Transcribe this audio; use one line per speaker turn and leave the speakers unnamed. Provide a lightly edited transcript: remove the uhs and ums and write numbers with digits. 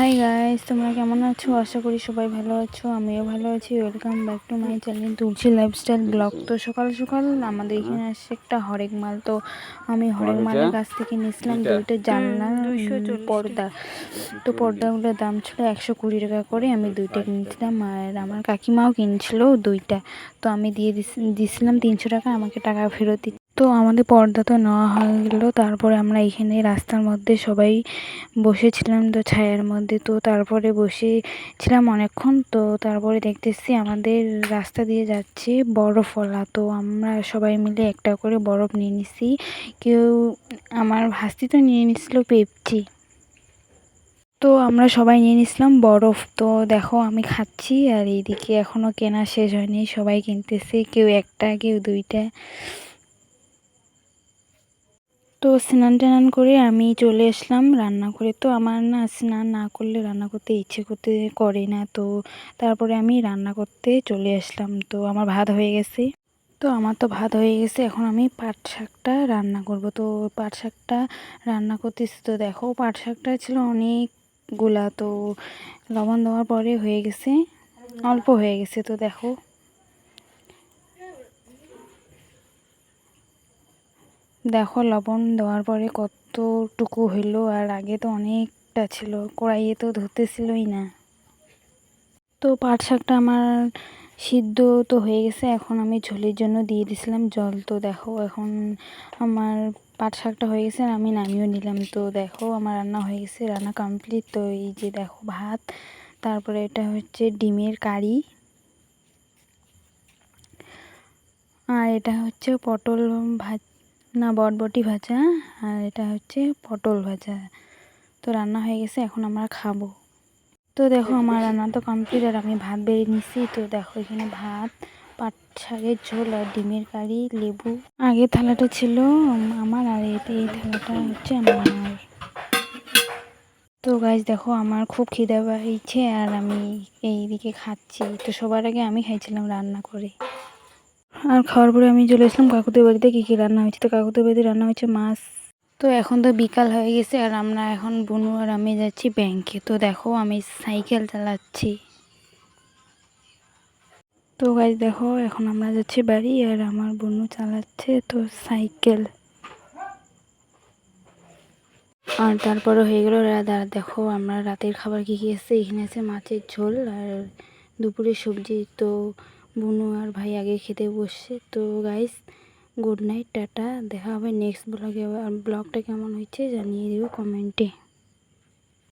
Hi guys, তোমরা কেমন আছো? আশা করি সবাই ভালো আছো। আমিও ভালো আছি। Welcome back to my channel Tulsi lifestyle blog. তো সকাল সকাল আমাদের এখানে আসছে একটা হরেক মাল। তো আমি হরেক মালের কাছ থেকে নিয়েছিলাম 2টা জানলা পর্দা। তো পর্দাগুলোর দাম ছিল 120 টাকা করে। আমি 2টা কিনেছিলাম আর আমার কাকিমাও কিনছিল 2টা। তো আমি দিয়েছিলাম 300 টাকা, আমাকে টাকা ফেরত দিচ্ছে। তো আমাদের পর্দা তো নেওয়া হয়ে গেল। তারপরে আমরা এখানে রাস্তার মধ্যে সবাই বসেছিলাম তো ছায়ার মধ্যে। তো তারপরে বসেছিলাম অনেকক্ষণ। তো তারপরে দেখতেছি আমাদের রাস্তা দিয়ে যাচ্ছে বরফওয়ালা। তো আমরা সবাই মিলে একটা করে বরফ নিয়ে নিছি। কেউ আমার ভাস্তি তো নিয়ে নিছিল পেপসি। তো আমরা সবাই নিয়ে নিছিলাম বরফ। তো দেখো আমি খাচ্ছি আর এইদিকে এখনও কেনা শেষ হয়নি, সবাই কিনতেছে, কেউ একটা কেউ 2টা। তো স্নান টান করে আমি চলে আসলাম রান্না করে। তো আমার না স্নান না করলে রান্না করতে ইচ্ছে করে না। তো তারপরে আমি রান্না করতে চলে আসলাম। তো আমার ভাত হয়ে গেছে। এখন আমি পাট শাকটা রান্না করব। তো পাট শাকটা রান্না করতেছি। তো দেখো পাট শাকটা ছিল অনেকগুলা। তো লবণ দেওয়ার পরে হয়ে গেছে, অল্প হয়ে গেছে। তো দেখো লবণ দেওয়ার পরে কতটুকু হইলো, আর আগে তো অনেকটা ছিল, কড়াইয়ে তো ধরতেছিলই না। তো পাট শাকটা আমার সিদ্ধ তো হয়ে গেছে। এখন আমি ঝোলের জন্য দিয়ে দিছিলাম জল। তো দেখো এখন আমার পাট শাকটা হয়ে গেছে আর আমি নামিয়েও নিলাম। তো দেখো আমার রান্না হয়ে গেছে, রান্না কমপ্লিট। তো এই যে দেখো ভাত, তারপরে এটা হচ্ছে ডিমের কারি, আর এটা হচ্ছে পটল বটবটি ভাজা, আর এটা হচ্ছে পটল ভাজা। তো রান্না হয়ে গেছে, এখন আমরা খাবো। তো দেখো আমার রান্না তো কমপ্লিট আর আমি ভাত বেড়ে নিছি। তো দেখো এখানে ভাত, পাট শাকের ঝোল আর ডিমের কারি, লেবু। আগের থালাটা ছিল আমার আর এই থালাটা হচ্ছে আমার। তো গাইস দেখো আমার খুব খিদে পাইছে আর আমি এইদিকে খাচ্ছি। তো সবার আগে আমি খাইছিলাম রান্না করে। আর খাওয়ার পরে আমি চলে আসলাম কাকুদের বাড়িতে। কী রান্না হয়েছে? তো কাকুদের বাড়িতে রান্না হয়েছে মাছ। তো এখন তো বিকাল হয়ে গেছে আর আমরা এখন বুনু আর আমি যাচ্ছি ব্যাংকে। তো দেখো আমি সাইকেল চালাচ্ছি। তো গাইস দেখো এখন আমরা যাচ্ছি বাড়ি আর আমার বুনু চালাচ্ছে তো সাইকেল। আর তারপরে হয়ে গেল রাত। আর দেখো আমরা রাতের খাবার কী আছে, এখানে আছে মাছের ঝোল আর দুপুরের সবজি। তো বুনু আর ভাই আগে খেতে বসছে। তো গাইস গুড নাইট, টাটা, দেখা হবে নেক্সট ব্লগে। আর ব্লগটা কেমন হয়েছে জানিয়ে দিও কমেন্টে।